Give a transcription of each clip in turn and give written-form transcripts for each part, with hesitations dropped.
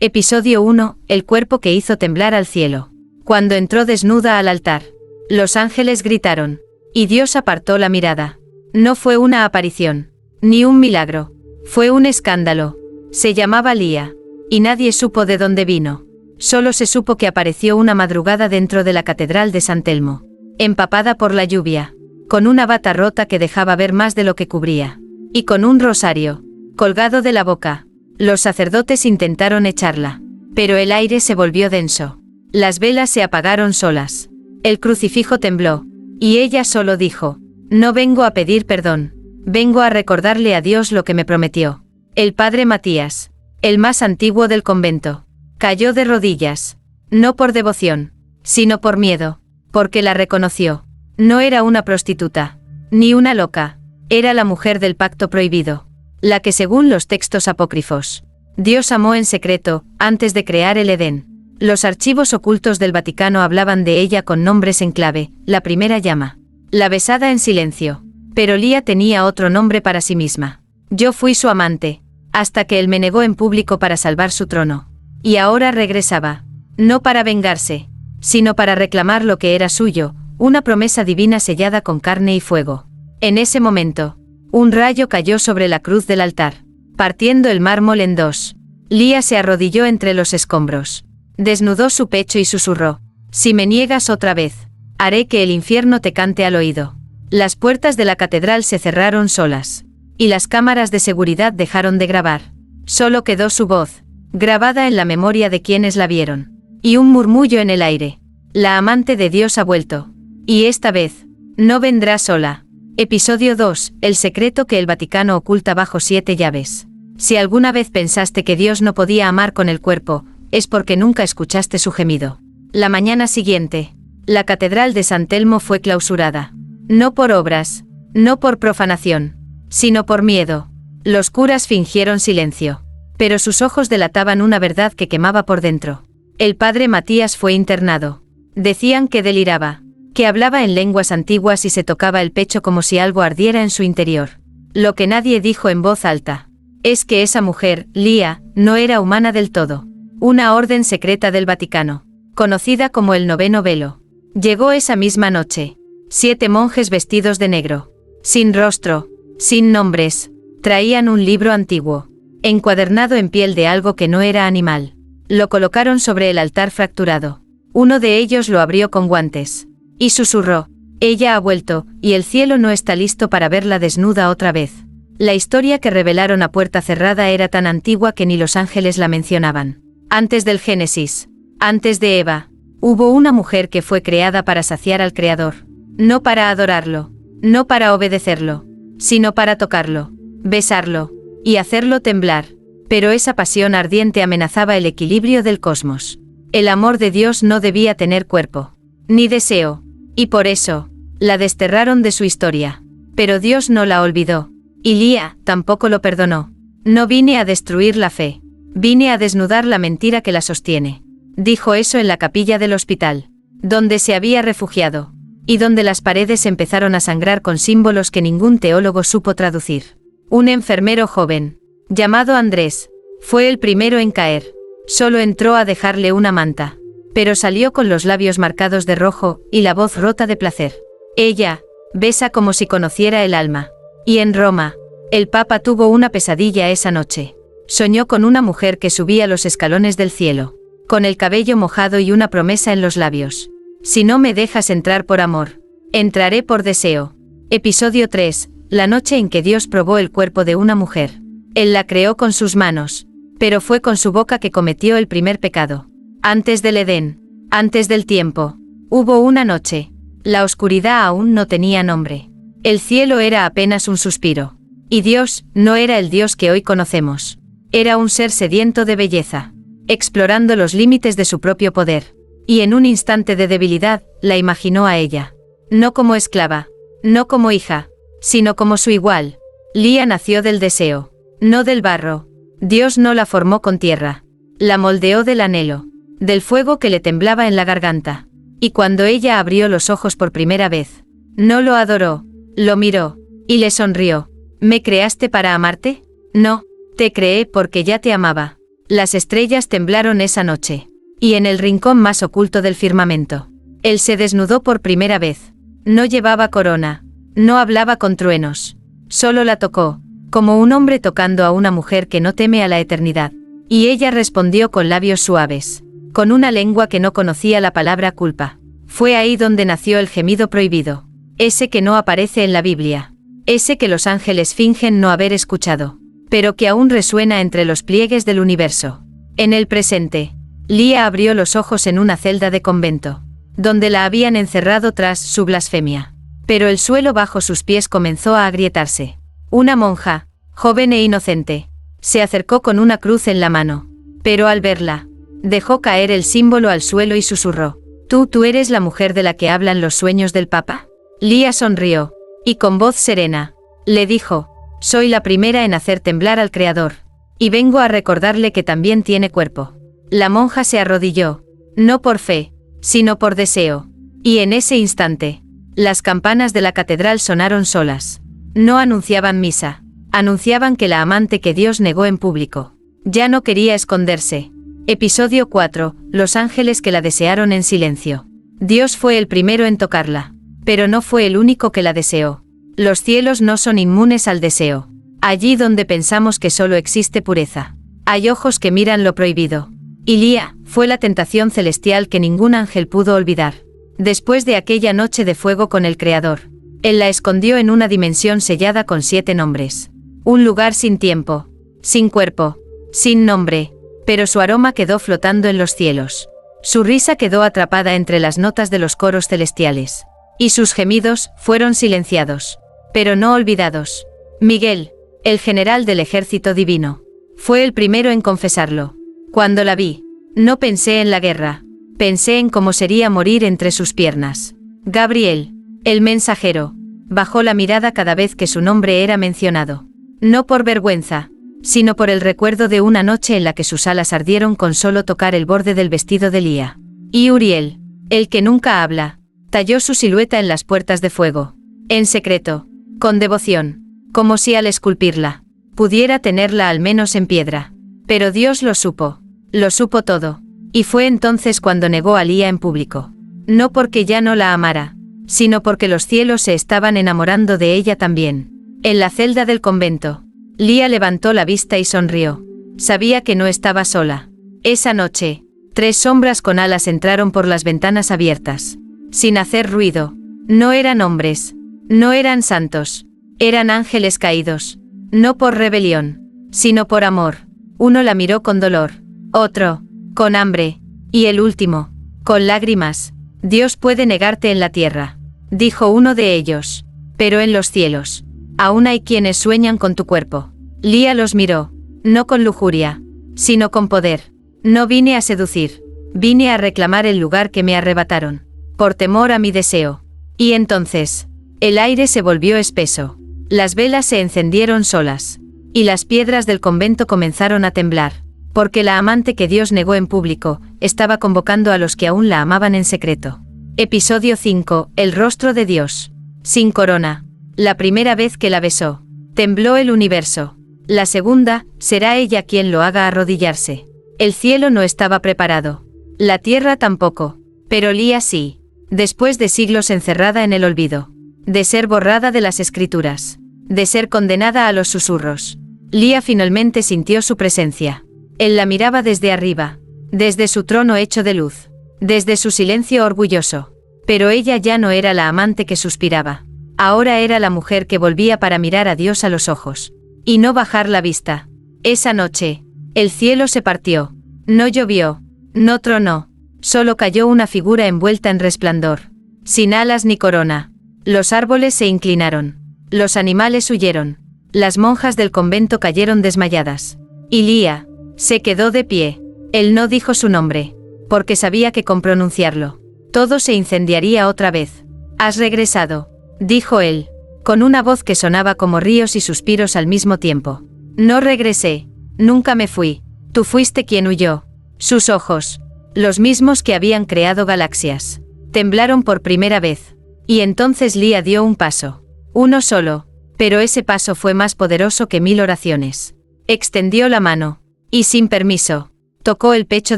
Episodio 1. El cuerpo que hizo temblar al cielo. Cuando entró desnuda al altar, los ángeles gritaron, y Dios apartó la mirada. No fue una aparición, ni un milagro, fue un escándalo. Se llamaba Lía, y nadie supo de dónde vino. Solo se supo que apareció una madrugada dentro de la catedral de San Telmo, empapada por la lluvia, con una bata rota que dejaba ver más de lo que cubría, y con un rosario colgado de la boca. Los sacerdotes intentaron echarla, pero el aire se volvió denso. Las velas se apagaron solas. El crucifijo tembló, y ella solo dijo, no vengo a pedir perdón, vengo a recordarle a Dios lo que me prometió. El padre Matías, el más antiguo del convento, cayó de rodillas, no por devoción, sino por miedo, porque la reconoció. No era una prostituta, ni una loca, era la mujer del pacto prohibido, la que según los textos apócrifos, Dios amó en secreto, antes de crear el Edén. Los archivos ocultos del Vaticano hablaban de ella con nombres en clave, la primera llama, la besada en silencio, pero Lía tenía otro nombre para sí misma. Yo fui su amante, hasta que él me negó en público para salvar su trono. Y ahora regresaba, no para vengarse, sino para reclamar lo que era suyo, una promesa divina sellada con carne y fuego. En ese momento, un rayo cayó sobre la cruz del altar, partiendo el mármol en dos. Lía se arrodilló entre los escombros, desnudó su pecho y susurró, si me niegas otra vez, haré que el infierno te cante al oído. Las puertas de la catedral se cerraron solas, y las cámaras de seguridad dejaron de grabar. Solo quedó su voz, grabada en la memoria de quienes la vieron, y un murmullo en el aire. La amante de Dios ha vuelto, y esta vez, no vendrá sola. Episodio 2. El secreto que el Vaticano oculta bajo 7 llaves. Si alguna vez pensaste que Dios no podía amar con el cuerpo, es porque nunca escuchaste su gemido. La mañana siguiente, la catedral de San Telmo fue clausurada. No por obras, no por profanación, sino por miedo. Los curas fingieron silencio, pero sus ojos delataban una verdad que quemaba por dentro. El padre Matías fue internado. Decían que deliraba, que hablaba en lenguas antiguas y se tocaba el pecho como si algo ardiera en su interior. Lo que nadie dijo en voz alta es que esa mujer, Lía, no era humana del todo. Una orden secreta del Vaticano, conocida como el Noveno Velo, llegó esa misma noche. 7 monjes vestidos de negro, sin rostro, sin nombres, traían un libro antiguo, encuadernado en piel de algo que no era animal. Lo colocaron sobre el altar fracturado. Uno de ellos lo abrió con guantes, y susurró, ella ha vuelto, y el cielo no está listo para verla desnuda otra vez. La historia que revelaron a puerta cerrada era tan antigua que ni los ángeles la mencionaban. Antes del Génesis, antes de Eva, hubo una mujer que fue creada para saciar al Creador, no para adorarlo, no para obedecerlo, sino para tocarlo, besarlo, y hacerlo temblar. Pero esa pasión ardiente amenazaba el equilibrio del cosmos. El amor de Dios no debía tener cuerpo, ni deseo, y por eso, la desterraron de su historia. Pero Dios no la olvidó, y Lía tampoco lo perdonó. No vine a destruir la fe, vine a desnudar la mentira que la sostiene. Dijo eso en la capilla del hospital, donde se había refugiado, y donde las paredes empezaron a sangrar con símbolos que ningún teólogo supo traducir. Un enfermero joven, llamado Andrés, fue el primero en caer. Solo entró a dejarle una manta, pero salió con los labios marcados de rojo y la voz rota de placer. Ella besa como si conociera el alma. Y en Roma, el Papa tuvo una pesadilla esa noche. Soñó con una mujer que subía los escalones del cielo, con el cabello mojado y una promesa en los labios. Si no me dejas entrar por amor, entraré por deseo. Episodio 3. La noche en que Dios probó el cuerpo de una mujer. Él la creó con sus manos, pero fue con su boca que cometió el primer pecado. Antes del Edén, antes del tiempo, hubo una noche. La oscuridad aún no tenía nombre. El cielo era apenas un suspiro. Y Dios no era el Dios que hoy conocemos. Era un ser sediento de belleza, explorando los límites de su propio poder. Y en un instante de debilidad, la imaginó a ella. No como esclava, no como hija, sino como su igual. Lía nació del deseo, no del barro. Dios no la formó con tierra. La moldeó del anhelo, del fuego que le temblaba en la garganta. Y cuando ella abrió los ojos por primera vez, no lo adoró, lo miró, y le sonrió. ¿Me creaste para amarte? No, te creé porque ya te amaba. Las estrellas temblaron esa noche. Y en el rincón más oculto del firmamento, él se desnudó por primera vez. No llevaba corona. No hablaba con truenos. Solo la tocó, como un hombre tocando a una mujer que no teme a la eternidad. Y ella respondió con labios suaves, con una lengua que no conocía la palabra culpa. Fue ahí donde nació el gemido prohibido. Ese que no aparece en la Biblia. Ese que los ángeles fingen no haber escuchado, pero que aún resuena entre los pliegues del universo. En el presente, Lía abrió los ojos en una celda de convento, donde la habían encerrado tras su blasfemia. Pero el suelo bajo sus pies comenzó a agrietarse. Una monja, joven e inocente, se acercó con una cruz en la mano, pero al verla, dejó caer el símbolo al suelo y susurró: ¿Tú eres la mujer de la que hablan los sueños del Papa? Lía sonrió, y con voz serena, le dijo: soy la primera en hacer temblar al Creador, y vengo a recordarle que también tiene cuerpo. La monja se arrodilló, no por fe, sino por deseo, y en ese instante, las campanas de la catedral sonaron solas. No anunciaban misa, anunciaban que la amante que Dios negó en público ya no quería esconderse. Episodio 4, los ángeles que la desearon en silencio. Dios fue el primero en tocarla, pero no fue el único que la deseó. Los cielos no son inmunes al deseo. Allí donde pensamos que solo existe pureza, hay ojos que miran lo prohibido. Y Lía fue la tentación celestial que ningún ángel pudo olvidar. Después de aquella noche de fuego con el Creador, él la escondió en una dimensión sellada con 7 nombres. Un lugar sin tiempo, sin cuerpo, sin nombre, pero su aroma quedó flotando en los cielos. Su risa quedó atrapada entre las notas de los coros celestiales. Y sus gemidos fueron silenciados, pero no olvidados. Miguel, el general del ejército divino, fue el primero en confesarlo. Cuando la vi, no pensé en la guerra, pensé en cómo sería morir entre sus piernas. Gabriel, el mensajero, bajó la mirada cada vez que su nombre era mencionado. No por vergüenza, sino por el recuerdo de una noche en la que sus alas ardieron con solo tocar el borde del vestido de Lía. Y Uriel, el que nunca habla, talló su silueta en las puertas de fuego, en secreto, con devoción, como si al esculpirla, pudiera tenerla al menos en piedra. Pero Dios lo supo todo, y fue entonces cuando negó a Lía en público. No porque ya no la amara, sino porque los cielos se estaban enamorando de ella también. En la celda del convento, Lía levantó la vista y sonrió. Sabía que no estaba sola. Esa noche, 3 sombras con alas entraron por las ventanas abiertas, sin hacer ruido. No eran hombres, no eran santos, eran ángeles caídos, no por rebelión, sino por amor. Uno la miró con dolor, otro, con hambre, y el último, con lágrimas. Dios puede negarte en la tierra, dijo uno de ellos, pero en los cielos, aún hay quienes sueñan con tu cuerpo. Lía los miró, no con lujuria, sino con poder. No vine a seducir, vine a reclamar el lugar que me arrebataron, por temor a mi deseo. Y entonces, el aire se volvió espeso, las velas se encendieron solas, y las piedras del convento comenzaron a temblar, porque la amante que Dios negó en público, estaba convocando a los que aún la amaban en secreto. Episodio 5, el rostro de Dios. Sin corona. La primera vez que la besó, tembló el universo. La segunda, será ella quien lo haga arrodillarse. El cielo no estaba preparado. La tierra tampoco. Pero Lía sí. Después de siglos encerrada en el olvido. De ser borrada de las escrituras. De ser condenada a los susurros. Lía finalmente sintió su presencia. Él la miraba desde arriba, desde su trono hecho de luz, desde su silencio orgulloso. Pero ella ya no era la amante que suspiraba. Ahora era la mujer que volvía para mirar a Dios a los ojos. Y no bajar la vista. Esa noche, el cielo se partió. No llovió, no tronó. Solo cayó una figura envuelta en resplandor. Sin alas ni corona. Los árboles se inclinaron. Los animales huyeron. Las monjas del convento cayeron desmayadas. Y Lía se quedó de pie. Él no dijo su nombre, porque sabía que con pronunciarlo, todo se incendiaría otra vez. «Has regresado», dijo él, con una voz que sonaba como ríos y suspiros al mismo tiempo. «No regresé, nunca me fui, tú fuiste quien huyó». Sus ojos, los mismos que habían creado galaxias, temblaron por primera vez. Y entonces Lía dio un paso. Uno solo, pero ese paso fue más poderoso que 1000 oraciones. Extendió la mano, Y sin permiso. Tocó el pecho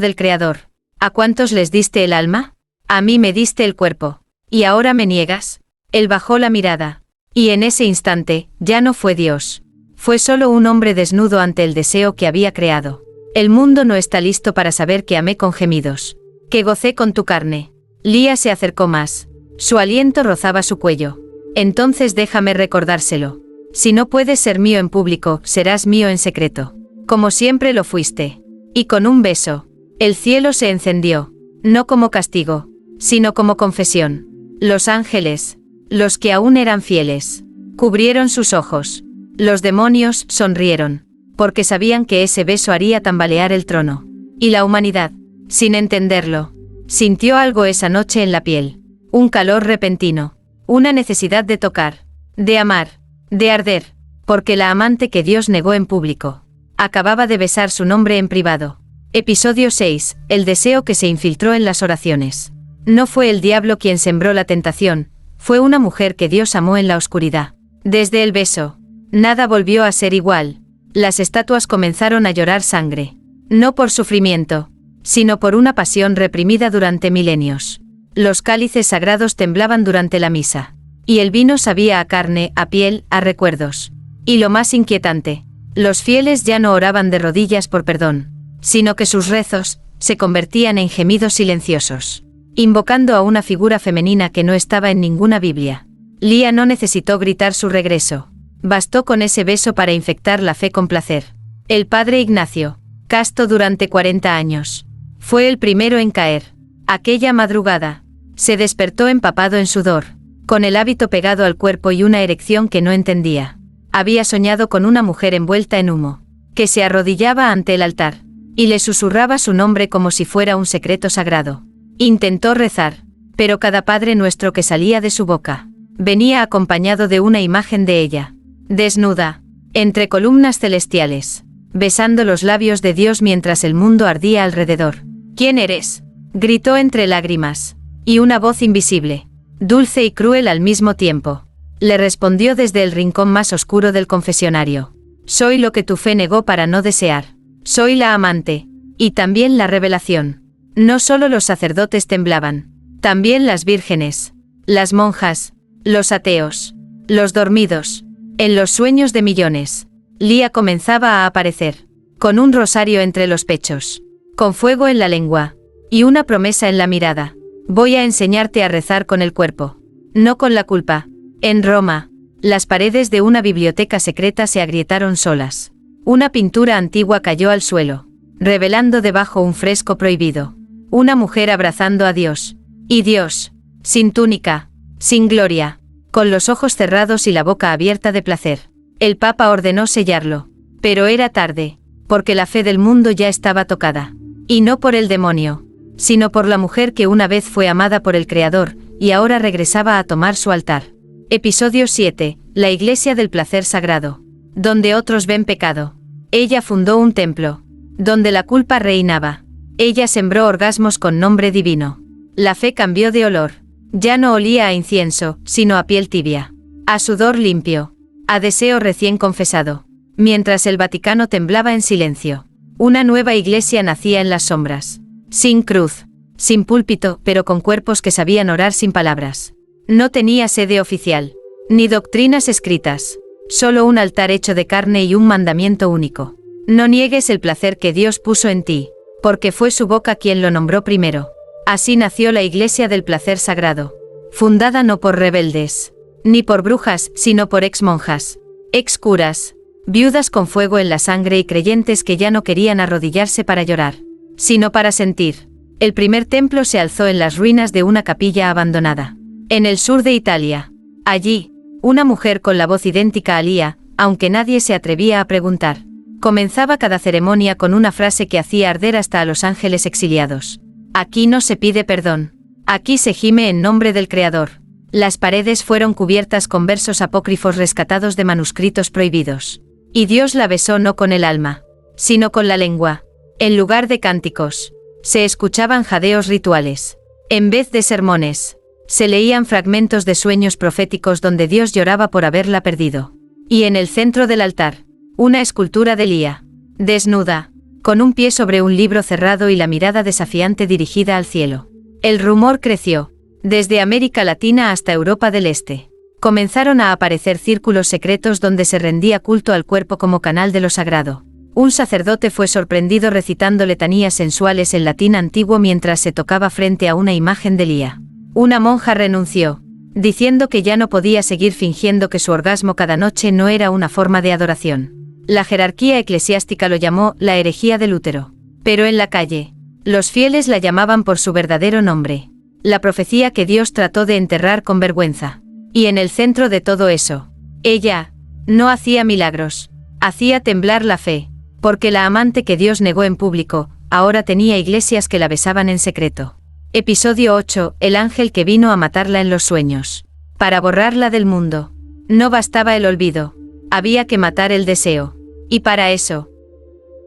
del Creador. ¿A cuántos les diste el alma? A mí me diste el cuerpo. ¿Y ahora me niegas? Él bajó la mirada. Y en ese instante, ya no fue Dios. Fue solo un hombre desnudo ante el deseo que había creado. El mundo no está listo para saber que amé con gemidos. Que gocé con tu carne. Lía se acercó más. Su aliento rozaba su cuello. Entonces déjame recordárselo. Si no puedes ser mío en público, serás mío en secreto. Como siempre lo fuiste. Y con un beso, el cielo se encendió. No como castigo, sino como confesión. Los ángeles, los que aún eran fieles, cubrieron sus ojos. Los demonios sonrieron, porque sabían que ese beso haría tambalear el trono. Y la humanidad, sin entenderlo, sintió algo esa noche en la piel. Un calor repentino. Una necesidad de tocar, de amar, de arder, porque la amante que Dios negó en público acababa de besar su nombre en privado. Episodio 6. El deseo que se infiltró en las oraciones. No fue el diablo quien sembró la tentación, fue una mujer que Dios amó en la oscuridad. Desde el beso, nada volvió a ser igual. Las estatuas comenzaron a llorar sangre. No por sufrimiento, sino por una pasión reprimida durante milenios. Los cálices sagrados temblaban durante la misa. Y el vino sabía a carne, a piel, a recuerdos. Y lo más inquietante, los fieles ya no oraban de rodillas por perdón, sino que sus rezos se convertían en gemidos silenciosos, invocando a una figura femenina que no estaba en ninguna Biblia. Lía no necesitó gritar su regreso. Bastó con ese beso para infectar la fe con placer. El padre Ignacio, casto durante 40 años, fue el primero en caer. Aquella madrugada, se despertó empapado en sudor, con el hábito pegado al cuerpo y una erección que no entendía. Había soñado con una mujer envuelta en humo, que se arrodillaba ante el altar, y le susurraba su nombre como si fuera un secreto sagrado. Intentó rezar, pero cada Padre Nuestro que salía de su boca, venía acompañado de una imagen de ella, desnuda, entre columnas celestiales, besando los labios de Dios mientras el mundo ardía alrededor. ¿Quién eres?, gritó entre lágrimas, y una voz invisible, dulce y cruel al mismo tiempo, le respondió desde el rincón más oscuro del confesionario. Soy lo que tu fe negó para no desear. Soy la amante, y también la revelación. No solo los sacerdotes temblaban, también las vírgenes, las monjas, los ateos, los dormidos. En los sueños de millones, Lía comenzaba a aparecer, con un rosario entre los pechos, con fuego en la lengua, y una promesa en la mirada. Voy a enseñarte a rezar con el cuerpo, no con la culpa. En Roma, las paredes de una biblioteca secreta se agrietaron solas. Una pintura antigua cayó al suelo, revelando debajo un fresco prohibido. Una mujer abrazando a Dios. Y Dios, sin túnica, sin gloria, con los ojos cerrados y la boca abierta de placer. El Papa ordenó sellarlo. Pero era tarde, porque la fe del mundo ya estaba tocada. Y no por el demonio, sino por la mujer que una vez fue amada por el Creador, y ahora regresaba a tomar su altar. Episodio 7. La Iglesia del Placer Sagrado. Donde otros ven pecado. Ella fundó un templo, donde la culpa reinaba. Ella sembró orgasmos con nombre divino. La fe cambió de olor. Ya no olía a incienso, sino a piel tibia. A sudor limpio. A deseo recién confesado. Mientras el Vaticano temblaba en silencio. Una nueva iglesia nacía en las sombras. Sin cruz, sin púlpito, pero con cuerpos que sabían orar sin palabras. No tenía sede oficial, ni doctrinas escritas, solo un altar hecho de carne y un mandamiento único. No niegues el placer que Dios puso en ti, porque fue su boca quien lo nombró primero. Así nació la Iglesia del Placer Sagrado, fundada no por rebeldes, ni por brujas, sino por ex monjas, ex curas, viudas con fuego en la sangre y creyentes que ya no querían arrodillarse para llorar, sino para sentir. El primer templo se alzó en las ruinas de una capilla abandonada, en el sur de Italia. Allí, una mujer con la voz idéntica a Lía, aunque nadie se atrevía a preguntar, comenzaba cada ceremonia con una frase que hacía arder hasta a los ángeles exiliados. Aquí no se pide perdón. Aquí se gime en nombre del Creador. Las paredes fueron cubiertas con versos apócrifos rescatados de manuscritos prohibidos. Y Dios la besó no con el alma, sino con la lengua. En lugar de cánticos, se escuchaban jadeos rituales. En vez de sermones, se leían fragmentos de sueños proféticos donde Dios lloraba por haberla perdido. Y en el centro del altar, una escultura de Lía, desnuda, con un pie sobre un libro cerrado y la mirada desafiante dirigida al cielo. El rumor creció. Desde América Latina hasta Europa del Este. Comenzaron a aparecer círculos secretos donde se rendía culto al cuerpo como canal de lo sagrado. Un sacerdote fue sorprendido recitando letanías sensuales en latín antiguo mientras se tocaba frente a una imagen de Lía. Una monja renunció, diciendo que ya no podía seguir fingiendo que su orgasmo cada noche no era una forma de adoración. La jerarquía eclesiástica lo llamó la herejía del útero. Pero en la calle, los fieles la llamaban por su verdadero nombre. La profecía que Dios trató de enterrar con vergüenza. Y en el centro de todo eso, ella no hacía milagros, hacía temblar la fe, porque la amante que Dios negó en público, ahora tenía iglesias que la besaban en secreto. Episodio 8, el ángel que vino a matarla en los sueños. Para borrarla del mundo. No bastaba el olvido. Había que matar el deseo. Y para eso,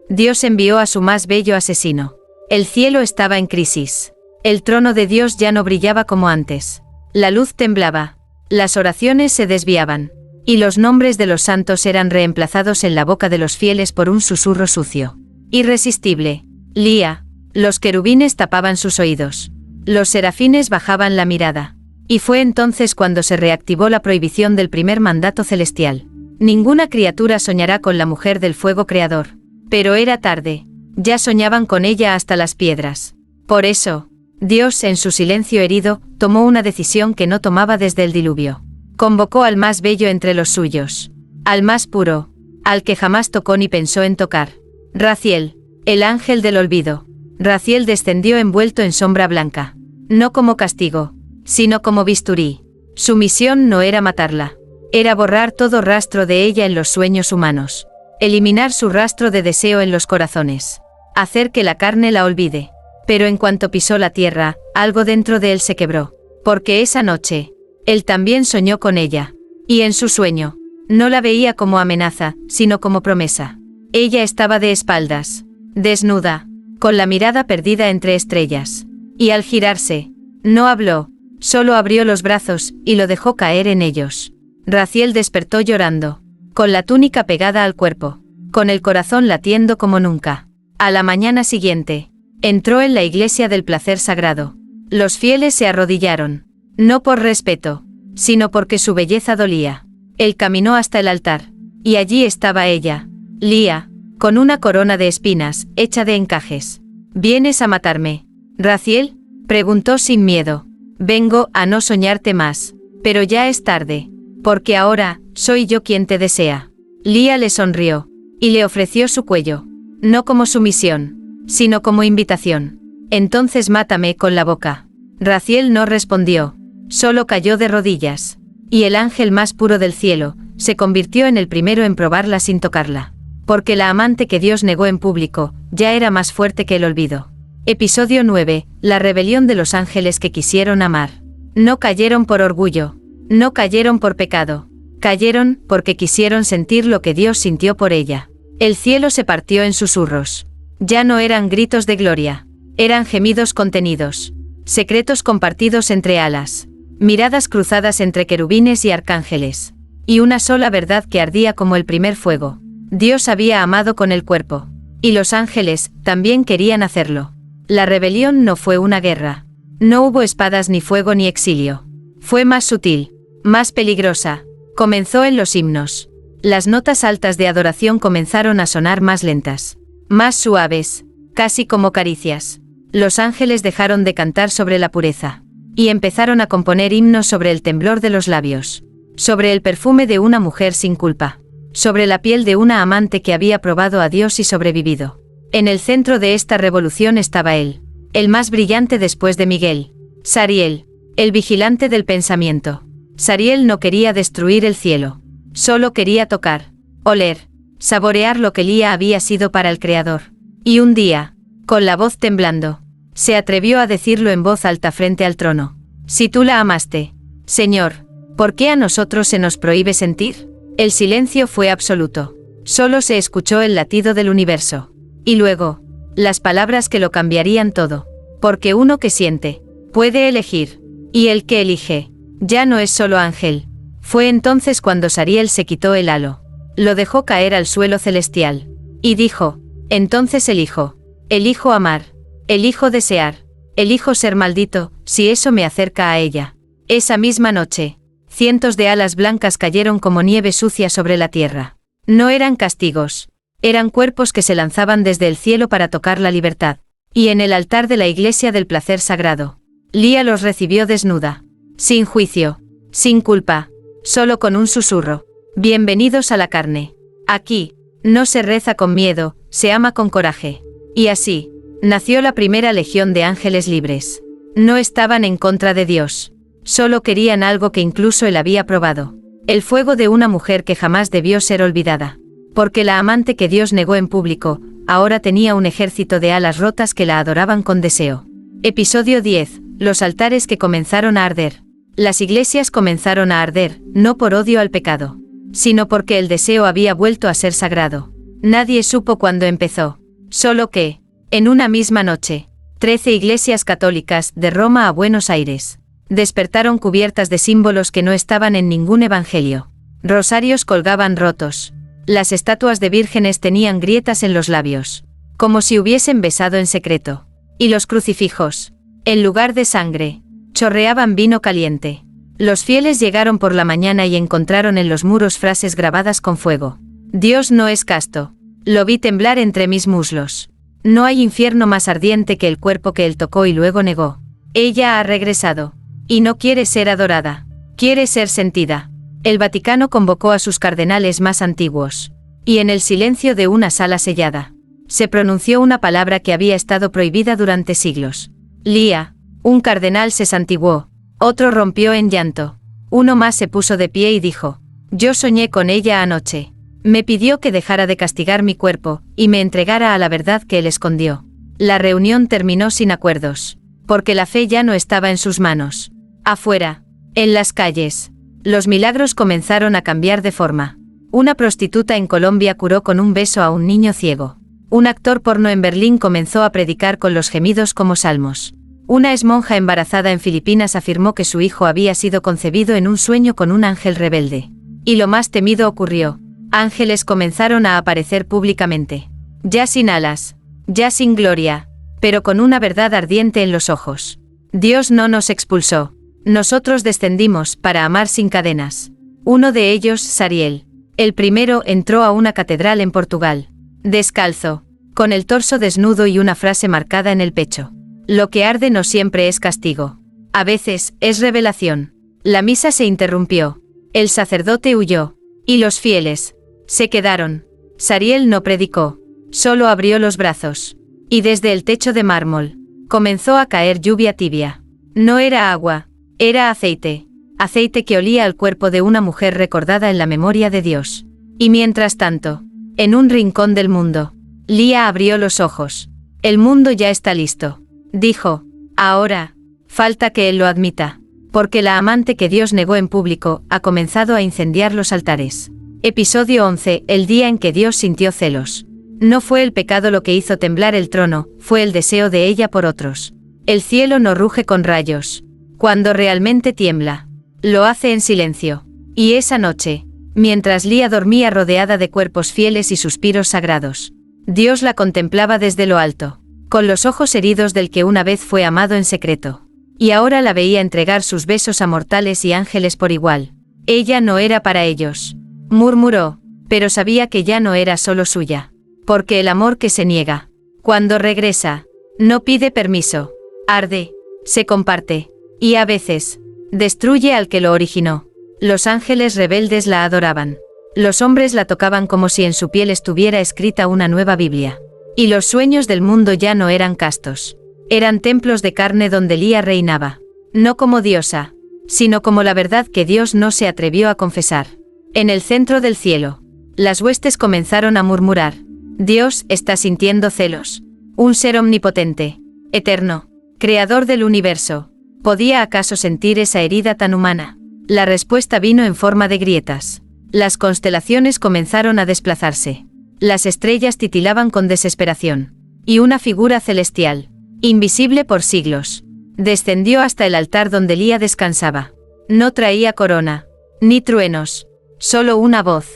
Dios envió a su más bello asesino. El cielo estaba en crisis. El trono de Dios ya no brillaba como antes. La luz temblaba. Las oraciones se desviaban. Y los nombres de los santos eran reemplazados en la boca de los fieles por un susurro sucio. Irresistible. Lía. Los querubines tapaban sus oídos. Los serafines bajaban la mirada. Y fue entonces cuando se reactivó la prohibición del primer mandato celestial. Ninguna criatura soñará con la mujer del fuego creador. Pero era tarde. Ya soñaban con ella hasta las piedras. Por eso, Dios, en su silencio herido, tomó una decisión que no tomaba desde el diluvio. Convocó al más bello entre los suyos. Al más puro. Al que jamás tocó ni pensó en tocar. Raziel, el ángel del olvido. Raziel descendió envuelto en sombra blanca. No como castigo, sino como bisturí. Su misión no era matarla. Era borrar todo rastro de ella en los sueños humanos. Eliminar su rastro de deseo en los corazones. Hacer que la carne la olvide. Pero en cuanto pisó la tierra, algo dentro de él se quebró. Porque esa noche, él también soñó con ella. Y en su sueño, no la veía como amenaza, sino como promesa. Ella estaba de espaldas, desnuda, con la mirada perdida entre estrellas. Y al girarse, no habló, solo abrió los brazos y lo dejó caer en ellos. Raziel despertó llorando, con la túnica pegada al cuerpo, con el corazón latiendo como nunca. A la mañana siguiente, entró en la iglesia del placer sagrado. Los fieles se arrodillaron, no por respeto, sino porque su belleza dolía. Él caminó hasta el altar, y allí estaba ella, Lía, con una corona de espinas, hecha de encajes. ¿Vienes a matarme, Raziel?, preguntó sin miedo. Vengo a no soñarte más, pero ya es tarde, porque ahora, soy yo quien te desea. Lía le sonrió, y le ofreció su cuello, no como sumisión, sino como invitación. Entonces mátame con la boca. Raziel no respondió, solo cayó de rodillas, y el ángel más puro del cielo, se convirtió en el primero en probarla sin tocarla. Porque la amante que Dios negó en público, ya era más fuerte que el olvido. Episodio 9, la rebelión de los ángeles que quisieron amar. No cayeron por orgullo, no cayeron por pecado, cayeron porque quisieron sentir lo que Dios sintió por ella. El cielo se partió en susurros. Ya no eran gritos de gloria, eran gemidos contenidos, secretos compartidos entre alas, miradas cruzadas entre querubines y arcángeles, y una sola verdad que ardía como el primer fuego. Dios había amado con el cuerpo, y los ángeles también querían hacerlo. La rebelión no fue una guerra. No hubo espadas ni fuego ni exilio. Fue más sutil, más peligrosa. Comenzó en los himnos. Las notas altas de adoración comenzaron a sonar más lentas, más suaves, casi como caricias. Los ángeles dejaron de cantar sobre la pureza, y empezaron a componer himnos sobre el temblor de los labios, sobre el perfume de una mujer sin culpa, sobre la piel de una amante que había probado a Dios y sobrevivido. En el centro de esta revolución estaba él, el más brillante después de Miguel, Sariel, el vigilante del pensamiento. Sariel no quería destruir el cielo, solo quería tocar, oler, saborear lo que Lía había sido para el Creador. Y un día, con la voz temblando, se atrevió a decirlo en voz alta frente al trono. Si tú la amaste, Señor, ¿por qué a nosotros se nos prohíbe sentir? El silencio fue absoluto. Solo se escuchó el latido del universo. Y luego, las palabras que lo cambiarían todo. Porque uno que siente, puede elegir. Y el que elige, ya no es solo ángel. Fue entonces cuando Sariel se quitó el halo. Lo dejó caer al suelo celestial. Y dijo, Entonces elijo amar, elijo desear, elijo ser maldito, si eso me acerca a ella. Esa misma noche, cientos de alas blancas cayeron como nieve sucia sobre la tierra. No eran castigos, eran cuerpos que se lanzaban desde el cielo para tocar la libertad. Y en el altar de la iglesia del placer sagrado, Lía los recibió desnuda, sin juicio, sin culpa, solo con un susurro. Bienvenidos a la carne. Aquí, no se reza con miedo, se ama con coraje. Y así, nació la primera legión de ángeles libres. No estaban en contra de Dios. Solo querían algo que incluso él había probado. El fuego de una mujer que jamás debió ser olvidada. Porque la amante que Dios negó en público, ahora tenía un ejército de alas rotas que la adoraban con deseo. Episodio 10. Los altares que comenzaron a arder. Las iglesias comenzaron a arder, no por odio al pecado, sino porque el deseo había vuelto a ser sagrado. Nadie supo cuándo empezó. Solo que, en una misma noche, 13 iglesias católicas, de Roma a Buenos Aires, despertaron cubiertas de símbolos que no estaban en ningún evangelio. Rosarios colgaban rotos. Las estatuas de vírgenes tenían grietas en los labios, como si hubiesen besado en secreto. Y los crucifijos, en lugar de sangre, chorreaban vino caliente. Los fieles llegaron por la mañana y encontraron en los muros frases grabadas con fuego. Dios no es casto. Lo vi temblar entre mis muslos. No hay infierno más ardiente que el cuerpo que él tocó y luego negó. Ella ha regresado. Y no quiere ser adorada. Quiere ser sentida. El Vaticano convocó a sus cardenales más antiguos. Y en el silencio de una sala sellada, se pronunció una palabra que había estado prohibida durante siglos. Lía. Un cardenal se santiguó. Otro rompió en llanto. Uno más se puso de pie y dijo: yo soñé con ella anoche. Me pidió que dejara de castigar mi cuerpo, y me entregara a la verdad que él escondió. La reunión terminó sin acuerdos, porque la fe ya no estaba en sus manos. Afuera, en las calles, los milagros comenzaron a cambiar de forma. Una prostituta en Colombia curó con un beso a un niño ciego. Un actor porno en Berlín comenzó a predicar con los gemidos como salmos. Una exmonja embarazada en Filipinas afirmó que su hijo había sido concebido en un sueño con un ángel rebelde. Y lo más temido ocurrió. Ángeles comenzaron a aparecer públicamente. Ya sin alas, ya sin gloria, pero con una verdad ardiente en los ojos. Dios no nos expulsó. Nosotros descendimos para amar sin cadenas. Uno de ellos, Sariel. El primero entró a una catedral en Portugal. Descalzo, con el torso desnudo y una frase marcada en el pecho. Lo que arde no siempre es castigo. A veces, es revelación. La misa se interrumpió. El sacerdote huyó. Y los fieles se quedaron. Sariel no predicó. Solo abrió los brazos. Y desde el techo de mármol, comenzó a caer lluvia tibia. No era agua, era aceite. Aceite que olía al cuerpo de una mujer recordada en la memoria de Dios. Y mientras tanto, en un rincón del mundo, Lía abrió los ojos. El mundo ya está listo. Dijo: ahora, falta que él lo admita. Porque la amante que Dios negó en público ha comenzado a incendiar los altares. Episodio 11. El día en que Dios sintió celos. No fue el pecado lo que hizo temblar el trono, fue el deseo de ella por otros. El cielo no ruge con rayos. Cuando realmente tiembla, lo hace en silencio. Y esa noche, mientras Lía dormía rodeada de cuerpos fieles y suspiros sagrados, Dios la contemplaba desde lo alto, con los ojos heridos del que una vez fue amado en secreto. Y ahora la veía entregar sus besos a mortales y ángeles por igual. Ella no era para ellos, murmuró, pero sabía que ya no era solo suya. Porque el amor que se niega, cuando regresa, no pide permiso, arde, se comparte, y a veces, destruye al que lo originó. Los ángeles rebeldes la adoraban. Los hombres la tocaban como si en su piel estuviera escrita una nueva Biblia. Y los sueños del mundo ya no eran castos. Eran templos de carne donde Lía reinaba. No como diosa, sino como la verdad que Dios no se atrevió a confesar. En el centro del cielo, las huestes comenzaron a murmurar. Dios está sintiendo celos. Un ser omnipotente, eterno, creador del universo. ¿Podía acaso sentir esa herida tan humana? La respuesta vino en forma de grietas. Las constelaciones comenzaron a desplazarse. Las estrellas titilaban con desesperación. Y una figura celestial, invisible por siglos, descendió hasta el altar donde Lía descansaba. No traía corona, ni truenos, solo una voz.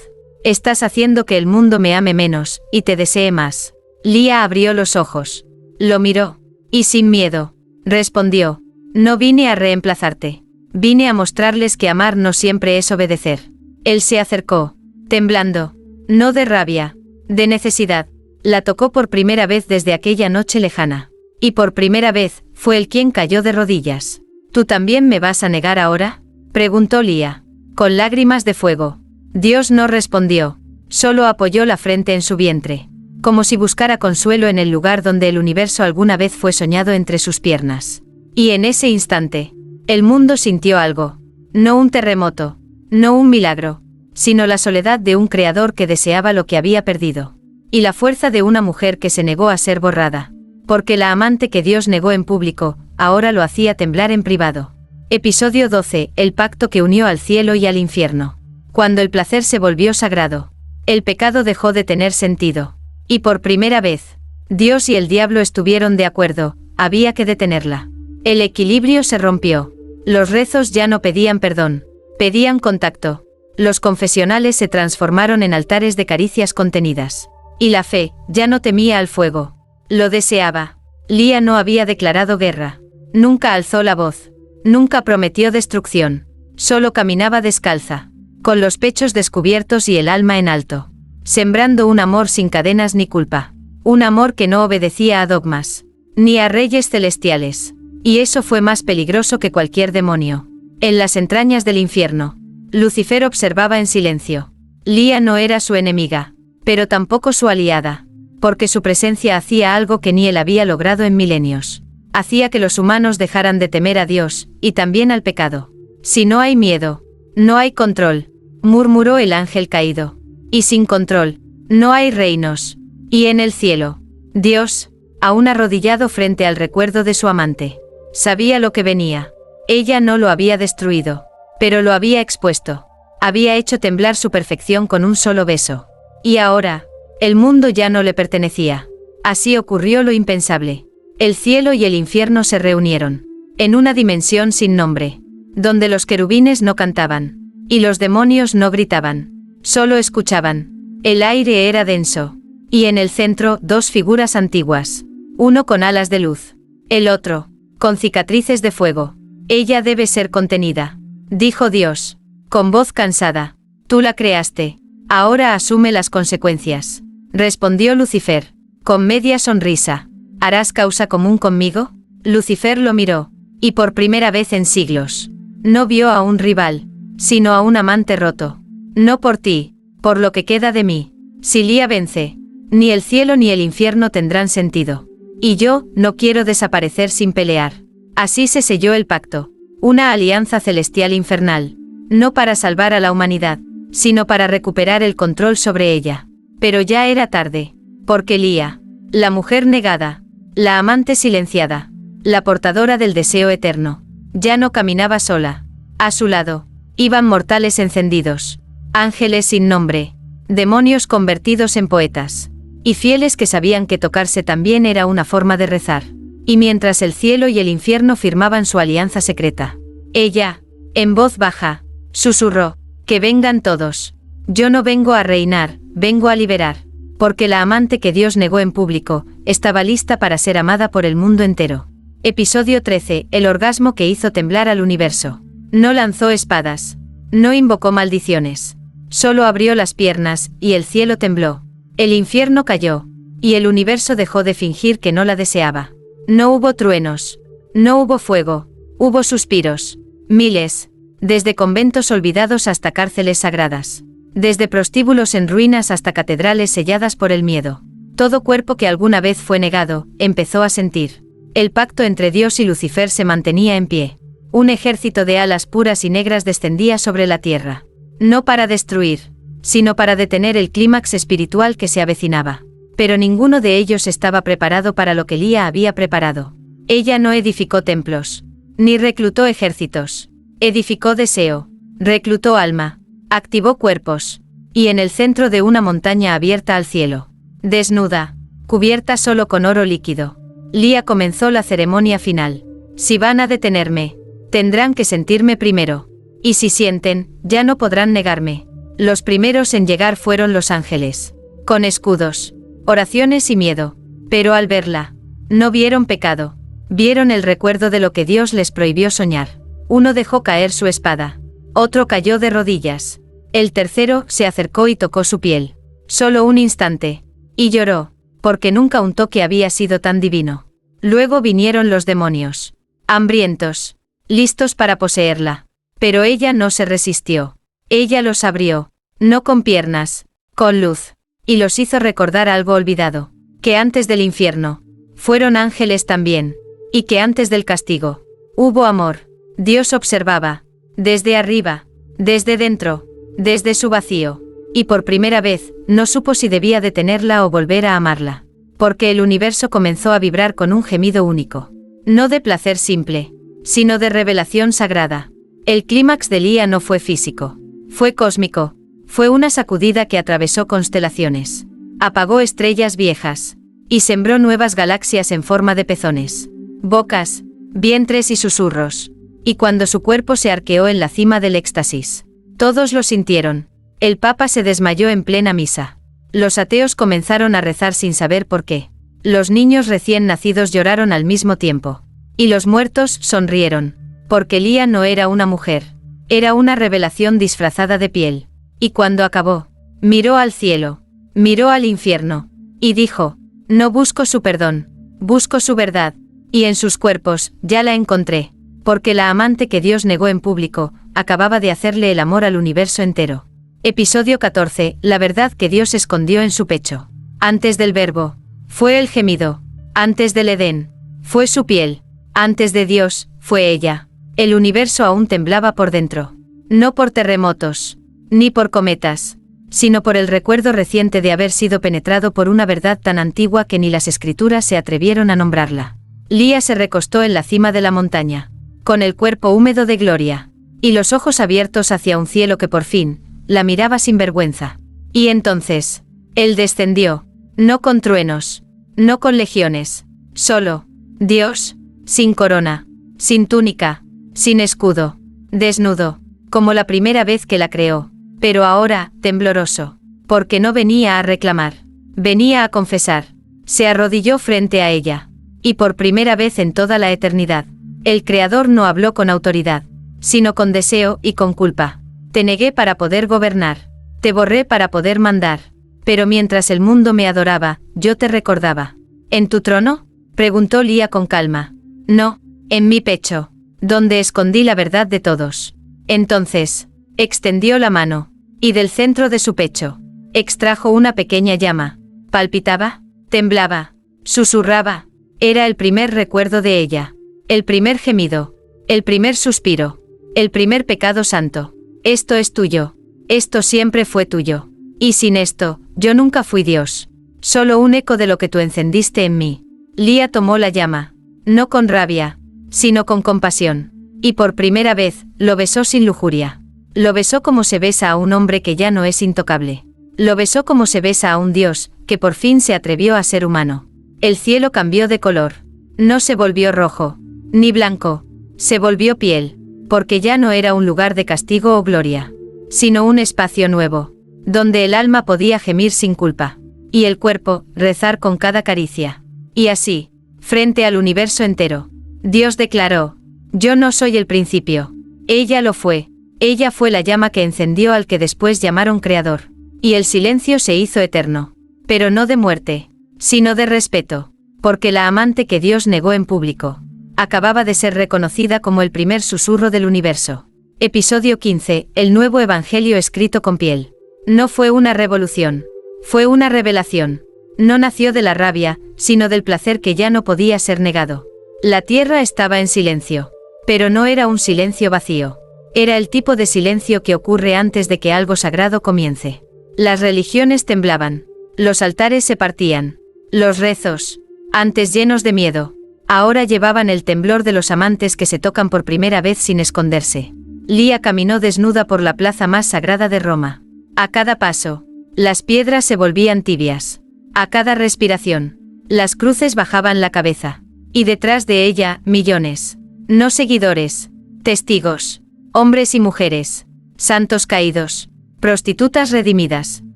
Estás haciendo que el mundo me ame menos, y te desee más. Lía abrió los ojos. Lo miró. Y sin miedo, respondió: no vine a reemplazarte. Vine a mostrarles que amar no siempre es obedecer. Él se acercó, temblando. No de rabia, de necesidad. La tocó por primera vez desde aquella noche lejana. Y por primera vez, fue él quien cayó de rodillas. ¿Tú también me vas a negar ahora?, preguntó Lía, con lágrimas de fuego. Dios no respondió, solo apoyó la frente en su vientre, como si buscara consuelo en el lugar donde el universo alguna vez fue soñado entre sus piernas. Y en ese instante, el mundo sintió algo. No un terremoto, no un milagro, sino la soledad de un creador que deseaba lo que había perdido. Y la fuerza de una mujer que se negó a ser borrada. Porque la amante que Dios negó en público, ahora lo hacía temblar en privado. Episodio 12. El pacto que unió al cielo y al infierno. Cuando el placer se volvió sagrado, el pecado dejó de tener sentido. Y por primera vez, Dios y el diablo estuvieron de acuerdo, había que detenerla. El equilibrio se rompió. Los rezos ya no pedían perdón, pedían contacto. Los confesionales se transformaron en altares de caricias contenidas. Y la fe, ya no temía al fuego. Lo deseaba. Lía no había declarado guerra. Nunca alzó la voz. Nunca prometió destrucción. Solo caminaba descalza, con los pechos descubiertos y el alma en alto. Sembrando un amor sin cadenas ni culpa. Un amor que no obedecía a dogmas, ni a reyes celestiales. Y eso fue más peligroso que cualquier demonio. En las entrañas del infierno, Lucifer observaba en silencio. Lía no era su enemiga, pero tampoco su aliada. Porque su presencia hacía algo que ni él había logrado en milenios. Hacía que los humanos dejaran de temer a Dios, y también al pecado. Si no hay miedo, no hay control, murmuró el ángel caído. Y sin control, no hay reinos. Y en el cielo, Dios, aún arrodillado frente al recuerdo de su amante, sabía lo que venía. Ella no lo había destruido, pero lo había expuesto. Había hecho temblar su perfección con un solo beso. Y ahora, el mundo ya no le pertenecía. Así ocurrió lo impensable. El cielo y el infierno se reunieron. En una dimensión sin nombre. Donde los querubines no cantaban. Y los demonios no gritaban. Solo escuchaban. El aire era denso. Y en el centro, dos figuras antiguas. Uno con alas de luz. El otro, con cicatrices de fuego. Ella debe ser contenida, dijo Dios, con voz cansada. Tú la creaste. Ahora asume las consecuencias. Respondió Lucifer, con media sonrisa. ¿Harás causa común conmigo? Lucifer lo miró, y por primera vez en siglos, no vio a un rival, sino a un amante roto. No por ti, por lo que queda de mí. Si Lía vence, ni el cielo ni el infierno tendrán sentido. Y yo, no quiero desaparecer sin pelear. Así se selló el pacto, una alianza celestial infernal, no para salvar a la humanidad, sino para recuperar el control sobre ella. Pero ya era tarde, porque Lía, la mujer negada, la amante silenciada, la portadora del deseo eterno, ya no caminaba sola. A su lado, iban mortales encendidos, ángeles sin nombre, demonios convertidos en poetas, y fieles que sabían que tocarse también era una forma de rezar. Y mientras el cielo y el infierno firmaban su alianza secreta, ella, en voz baja, susurró: que vengan todos. Yo no vengo a reinar, vengo a liberar. Porque la amante que Dios negó en público, estaba lista para ser amada por el mundo entero. Episodio 13. El orgasmo que hizo temblar al universo. No lanzó espadas. No invocó maldiciones. Solo abrió las piernas, y el cielo tembló. El infierno cayó. Y el universo dejó de fingir que no la deseaba. No hubo truenos. No hubo fuego. Hubo suspiros. Miles. Desde conventos olvidados hasta cárceles sagradas. Desde prostíbulos en ruinas hasta catedrales selladas por el miedo. Todo cuerpo que alguna vez fue negado, empezó a sentir. El pacto entre Dios y Lucifer se mantenía en pie. Un ejército de alas puras y negras descendía sobre la tierra. No para destruir, sino para detener el clímax espiritual que se avecinaba. Pero ninguno de ellos estaba preparado para lo que Lía había preparado. Ella no edificó templos, ni reclutó ejércitos. Edificó deseo, reclutó alma, activó cuerpos, y en el centro de una montaña abierta al cielo, desnuda, cubierta solo con oro líquido, Lía comenzó la ceremonia final. Si van a detenerme, tendrán que sentirme primero. Y si sienten, ya no podrán negarme. Los primeros en llegar fueron los ángeles, con escudos, oraciones y miedo. Pero al verla, no vieron pecado. Vieron el recuerdo de lo que Dios les prohibió soñar. Uno dejó caer su espada. Otro cayó de rodillas. El tercero se acercó y tocó su piel. Solo un instante. Y lloró, porque nunca un toque había sido tan divino. Luego vinieron los demonios. Hambrientos. Listos para poseerla. Pero ella no se resistió. Ella los abrió. No con piernas, con luz. Y los hizo recordar algo olvidado. Que antes del infierno, fueron ángeles también. Y que antes del castigo, hubo amor. Dios observaba. Desde arriba. Desde dentro. Desde su vacío. Y por primera vez, no supo si debía detenerla o volver a amarla. Porque el universo comenzó a vibrar con un gemido único. No de placer simple, sino de revelación sagrada. El clímax de Lía no fue físico. Fue cósmico. Fue una sacudida que atravesó constelaciones. Apagó estrellas viejas. Y sembró nuevas galaxias en forma de pezones. Bocas, vientres y susurros. Y cuando su cuerpo se arqueó en la cima del éxtasis, todos lo sintieron. El Papa se desmayó en plena misa. Los ateos comenzaron a rezar sin saber por qué. Los niños recién nacidos lloraron al mismo tiempo. Y los muertos sonrieron. Porque Lía no era una mujer. Era una revelación disfrazada de piel. Y cuando acabó, miró al cielo. Miró al infierno. Y dijo, no busco su perdón. Busco su verdad. Y en sus cuerpos, ya la encontré. Porque la amante que Dios negó en público, acababa de hacerle el amor al universo entero. Episodio 14. La verdad que Dios escondió en su pecho. Antes del verbo, fue el gemido. Antes del Edén, fue su piel. Antes de Dios, fue ella. El universo aún temblaba por dentro. No por terremotos, ni por cometas, sino por el recuerdo reciente de haber sido penetrado por una verdad tan antigua que ni las escrituras se atrevieron a nombrarla. Lía se recostó en la cima de la montaña, con el cuerpo húmedo de gloria, y los ojos abiertos hacia un cielo que por fin la miraba sin vergüenza. Y entonces, Él descendió, no con truenos, no con legiones, solo, Dios, sin corona, sin túnica, sin escudo, desnudo, como la primera vez que la creó, pero ahora, tembloroso, porque no venía a reclamar, venía a confesar. Se arrodilló frente a ella, y por primera vez en toda la eternidad, el Creador no habló con autoridad, sino con deseo y con culpa. Te negué para poder gobernar, te borré para poder mandar, pero mientras el mundo me adoraba, yo te recordaba. ¿En tu trono?, preguntó Lía con calma. No, en mi pecho, donde escondí la verdad de todos. Entonces, extendió la mano, y del centro de su pecho, extrajo una pequeña llama. Palpitaba, temblaba, susurraba. Era el primer recuerdo de ella, el primer gemido, el primer suspiro, el primer pecado santo. Esto es tuyo, esto siempre fue tuyo. Y sin esto, yo nunca fui Dios. Solo un eco de lo que tú encendiste en mí. Lía tomó la llama, no con rabia, sino con compasión. Y por primera vez, lo besó sin lujuria. Lo besó como se besa a un hombre que ya no es intocable. Lo besó como se besa a un Dios, que por fin se atrevió a ser humano. El cielo cambió de color. No se volvió rojo, ni blanco. Se volvió piel, porque ya no era un lugar de castigo o gloria, sino un espacio nuevo, donde el alma podía gemir sin culpa, y el cuerpo, rezar con cada caricia. Y así, frente al universo entero, Dios declaró, yo no soy el principio. Ella lo fue. Ella fue la llama que encendió al que después llamaron Creador. Y el silencio se hizo eterno. Pero no de muerte, sino de respeto, porque la amante que Dios negó en público, acababa de ser reconocida como el primer susurro del universo. Episodio 15. El nuevo evangelio escrito con piel. No fue una revolución. Fue una revelación. No nació de la rabia, sino del placer que ya no podía ser negado. La tierra estaba en silencio. Pero no era un silencio vacío. Era el tipo de silencio que ocurre antes de que algo sagrado comience. Las religiones temblaban. Los altares se partían. Los rezos, antes llenos de miedo, ahora llevaban el temblor de los amantes que se tocan por primera vez sin esconderse. Lía caminó desnuda por la plaza más sagrada de Roma. A cada paso, las piedras se volvían tibias. A cada respiración, las cruces bajaban la cabeza. Y detrás de ella, millones. No seguidores, testigos, hombres y mujeres, santos caídos, prostitutas redimidas,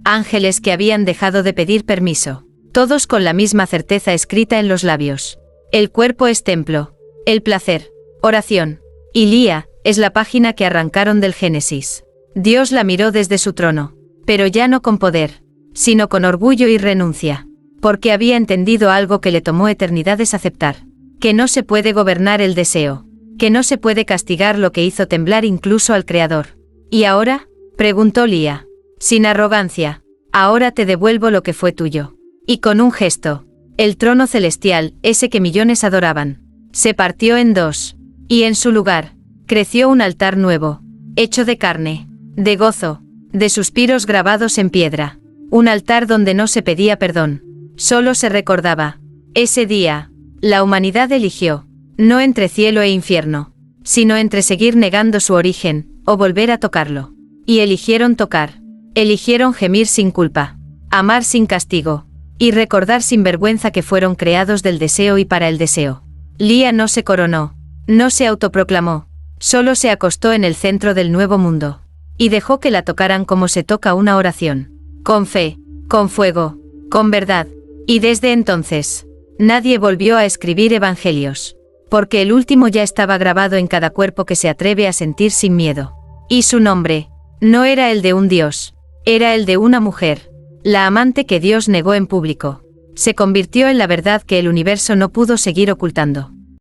ángeles que habían dejado de pedir permiso. todos con la misma certeza escrita en los labios. El cuerpo es templo. El placer, oración. Y Lía, es la página que arrancaron del Génesis. Dios la miró desde su trono, pero ya no con poder, sino con orgullo y renuncia, porque había entendido algo que le tomó eternidades aceptar, que no se puede gobernar el deseo, que no se puede castigar lo que hizo temblar incluso al Creador. ¿Y ahora?, preguntó Lía, sin arrogancia, ahora te devuelvo lo que fue tuyo. Y con un gesto, el trono celestial, ese que millones adoraban, se partió en dos, y en su lugar, creció un altar nuevo, hecho de carne, de gozo, de suspiros grabados en piedra, un altar donde no se pedía perdón, solo se recordaba. Ese día, la humanidad eligió, no entre cielo e infierno, sino entre seguir negando su origen, o volver a tocarlo. Y eligieron tocar, eligieron gemir sin culpa, amar sin castigo, y recordar sin vergüenza que fueron creados del deseo y para el deseo. Lía no se coronó, no se autoproclamó, solo se acostó en el centro del nuevo mundo, y dejó que la tocaran como se toca una oración, con fe, con fuego, con verdad, y desde entonces, nadie volvió a escribir evangelios, porque el último ya estaba grabado en cada cuerpo que se atreve a sentir sin miedo. Y su nombre, no era el de un dios, era el de una mujer, la amante que Dios negó en público. Se convirtió en la verdad que el universo no pudo seguir ocultando.